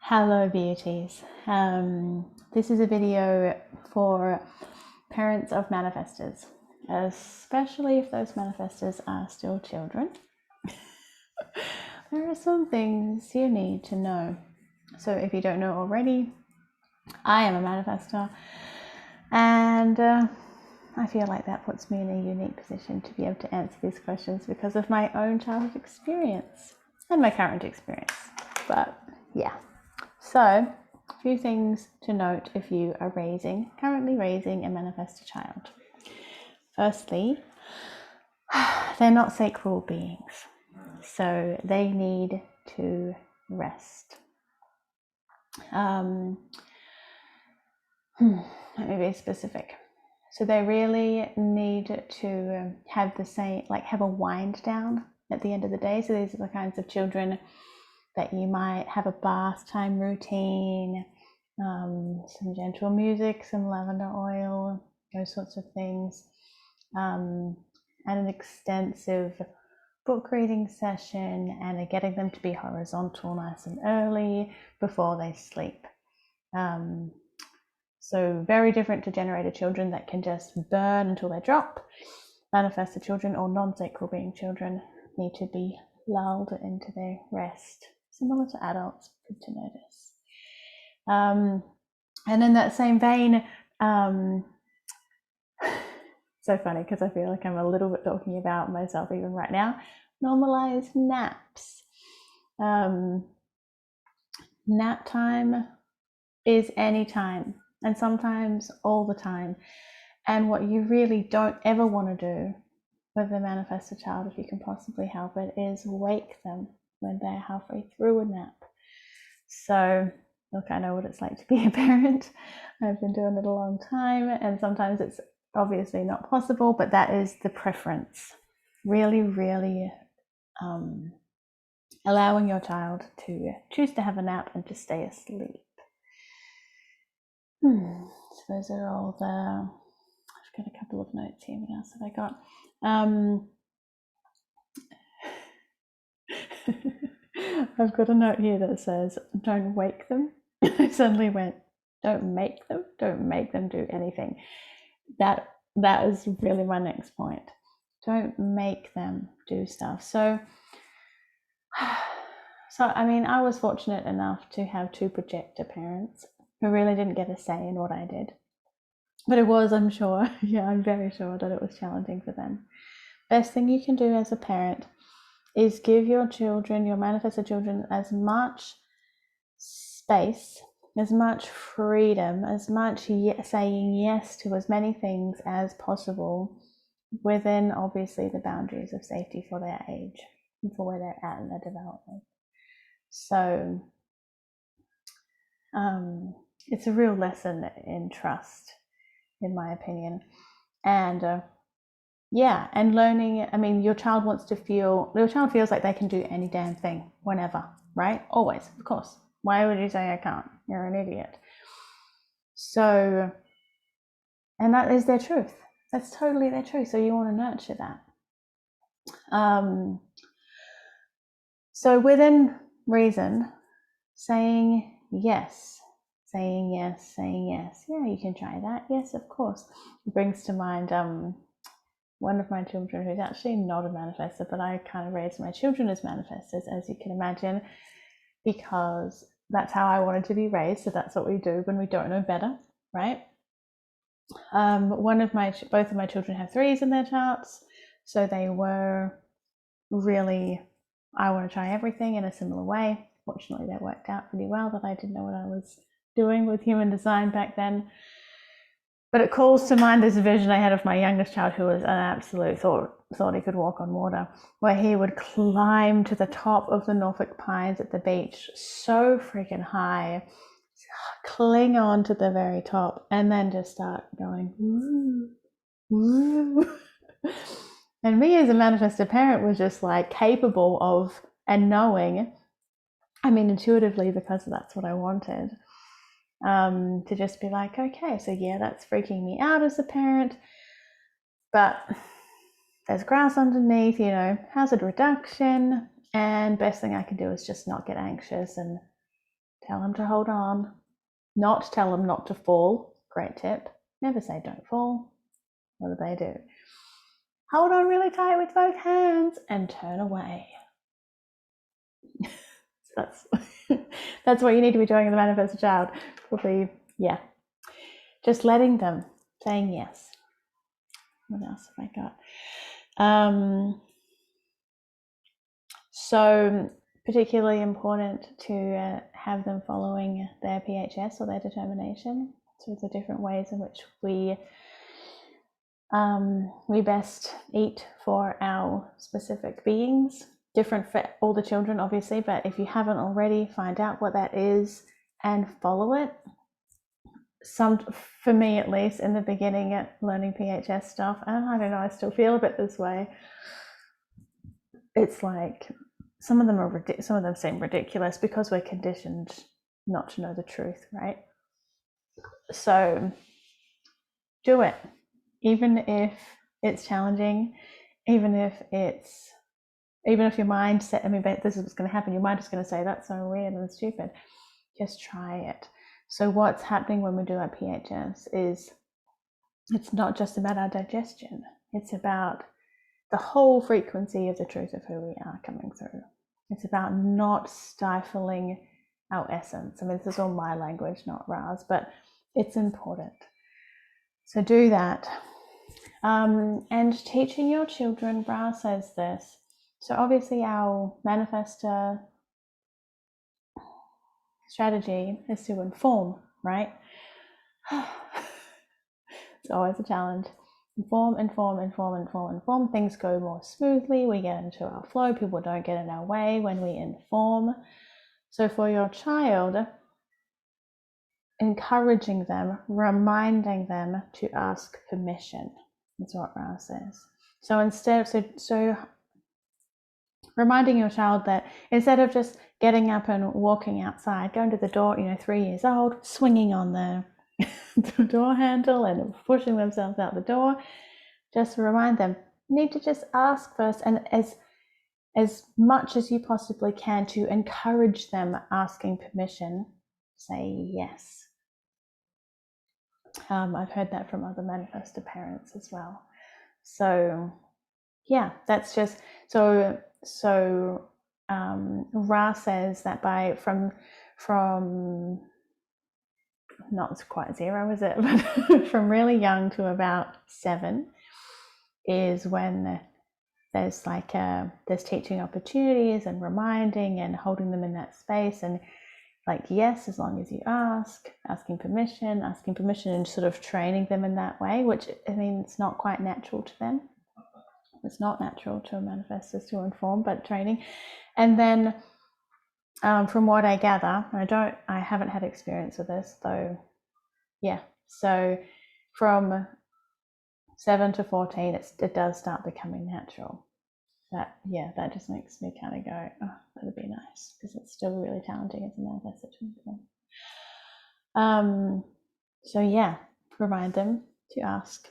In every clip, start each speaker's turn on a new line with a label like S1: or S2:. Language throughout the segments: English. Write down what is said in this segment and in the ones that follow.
S1: Hello beauties. This is a video for parents of manifestors, especially if those manifestors are still children. There are some things you need to know. So if you don't know already, I am a manifestor, and I feel like that puts me in a unique position to be able to answer these questions because of my own childhood experience and my current experience. But yeah. So, a few things to note if you are currently raising a manifestor child. Firstly, they're not sacral beings, so they need to rest. Let me be specific. So they really need to have a wind down at the end of the day. So these are the kinds of children that you might have a bath time routine, some gentle music, some lavender oil, those sorts of things, and an extensive book reading session, and getting them to be horizontal nice and early before they sleep. So very different to generator children that can just burn until they drop. Manifestor children or non-sacral being children need to be lulled into their rest. Similar to adults, good to notice. And in that same vein, so funny because I feel like I'm a little bit talking about myself even right now. Normalize naps. Nap time is any time, and sometimes all the time. And what you really don't ever want to do with a manifestor child, if you can possibly help it, is wake them when they're halfway through a nap. So look, I know what it's like to be a parent. I've been doing it a long time, and sometimes it's obviously not possible, but that is the preference. Really, really allowing your child to choose to have a nap and to stay asleep. So those are all I've got a couple of notes here. What else have I got? I've got a note here that says, don't wake them. I suddenly went, don't make them do anything. That is really my next point. Don't make them do stuff. So I mean, I was fortunate enough to have two projector parents who really didn't get a say in what I did. But it was, I'm sure, I'm very sure that it was challenging for them. Best thing you can do as a parent is give your children, your manifestor children, as much space, as much freedom, as much saying yes to as many things as possible within, obviously, the boundaries of safety for their age and for where they're at in their development. So it's a real lesson in trust, in my opinion. And and learning, I mean, your child feels like they can do any damn thing, whenever, right? Always, of course. Why would you say I can't? You're an idiot. So, and that is their truth. That's totally their truth. So you want to nurture that. So within reason, saying yes. Yeah, you can try that. Yes, of course. It brings to mind one of my children who's actually not a manifestor, but I kind of raised my children as manifestors, as you can imagine, because that's how I wanted to be raised. So that's what we do when we don't know better, right? Both of my children have 3s in their charts, so they were really, I want to try everything in a similar way. Fortunately, that worked out pretty well, that I didn't know what I was doing with human design back then. But it calls to mind this vision I had of my youngest child, who was an absolute thought he could walk on water, where he would climb to the top of the Norfolk Pines at the beach so freaking high, cling on to the very top, and then just start going, woo, woo. And me as a manifestor parent was just like capable of, and knowing, I mean intuitively, because that's what I wanted, to just be like, okay, so yeah, that's freaking me out as a parent, but there's grass underneath, hazard reduction, and best thing I can do is just not get anxious and Tell them to hold on. Not tell them not to fall. Great tip. Never say don't fall. What do? Hold on really tight with both hands and turn away. So that's what you need to be doing in the Manifesto Child. Probably, yeah. Just letting them, saying yes. What else have I got? So particularly important to have them following their PHS or their determination. So the different ways in which we best eat for our specific beings. Different for all the children, obviously, but if you haven't already, find out what that is and follow it. For me at least, in the beginning at learning PHS stuff, and I don't know, I still feel a bit this way. It's like some of them seem ridiculous because we're conditioned not to know the truth, right? So do it, even if it's challenging, even if your mind said, this is what's going to happen, your mind is going to say that's so weird and stupid. Just try it. So what's happening when we do our PHS is it's not just about our digestion. It's about the whole frequency of the truth of who we are coming through. It's about not stifling our essence. This is all my language, not Ra's, but it's important. So do that. And teaching your children, Ra says this. So obviously our Manifesto strategy is to inform, right? It's always a challenge. Inform. Things go more smoothly. We get into our flow. People don't get in our way when we inform. So for your child, encouraging them, reminding them to ask permission. That's what Ra says. So reminding your child that instead of just getting up and walking outside, going to the door, 3 years old, swinging on the door handle and pushing themselves out the door, just remind them, you need to just ask first, and as much as you possibly can to encourage them asking permission, say yes. I've heard that from other Manifestor parents as well. So yeah, that's just so Ra says that from not quite 0, is it? But from really young to about 7 is when there's there's teaching opportunities and reminding and holding them in that space, and yes, as long as you asking permission and sort of training them in that way, which it's not quite natural to them. It's not natural to a manifestors to inform, but training. And then from what I gather, I haven't had experience with this though. Yeah. So from 7 to 14, it does start becoming natural. That just makes me kind of go, oh, that'd be nice, because it's still really challenging as a manifestor to inform. So yeah, remind them to ask.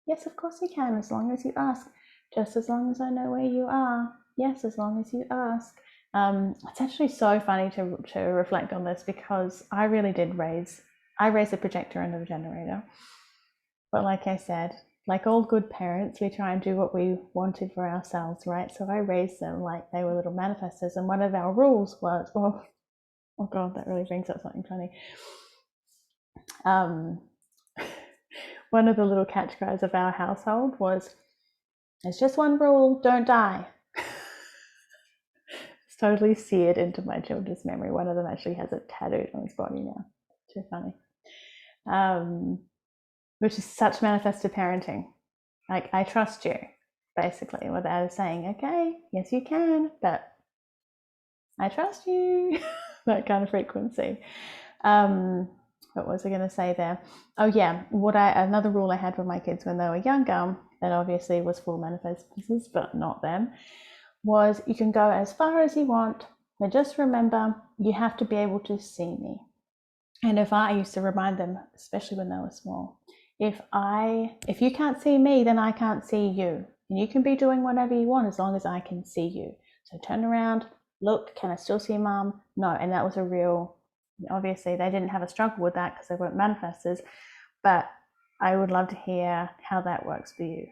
S1: Yes, of course you can, as long as you ask. Just as long as I know where you are. Yes, as long as you ask. It's actually so funny to reflect on this, because I really did raise a projector and a generator. But like I said, like all good parents, we try and do what we wanted for ourselves, right? So I raised them like they were little manifestors, and one of our rules was, oh God, that really brings up something funny. One of the little catch cries of our household was, there's just one rule, don't die. It's totally seared into my children's memory. One of them actually has it tattooed on his body now. Too funny. Which is such manifested parenting. Like, I trust you, basically, without saying, okay, yes you can, but I trust you. That kind of frequency. What was I going to say there? Oh yeah, another rule I had with my kids when they were younger, that obviously was for manifestors, but not them, was you can go as far as you want, but just remember, you have to be able to see me. And I used to remind them, especially when they were small, if you can't see me, then I can't see you. And you can be doing whatever you want as long as I can see you. So turn around, look, can I still see mom? No. And that was a real Obviously, they didn't have a struggle with that because they weren't manifestors, but I would love to hear how that works for you.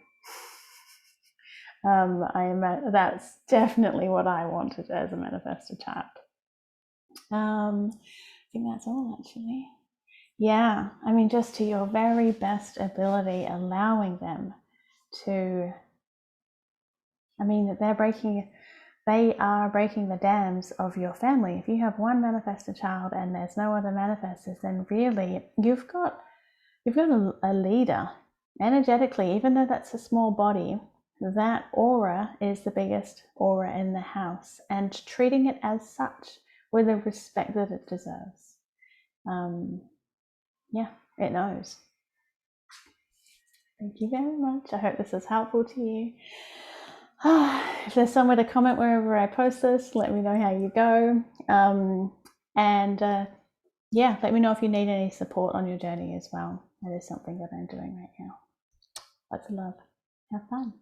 S1: That's definitely what I wanted as a manifestor chart. I think that's all, actually. Yeah, I mean, just to your very best ability, allowing them to, I mean, they are breaking the dams of your family. If you have one manifestor child and there's no other manifestors, then really you've got a leader energetically, even though that's a small body. That aura is the biggest aura in the house, and treating it as such with the respect that it deserves. Yeah, it knows. Thank you very much. I hope this is helpful to you. If there's somewhere to comment wherever I post this, let me know how you go. Yeah, let me know if you need any support on your journey as well. That is something that I'm doing right now. Lots of love. Have fun.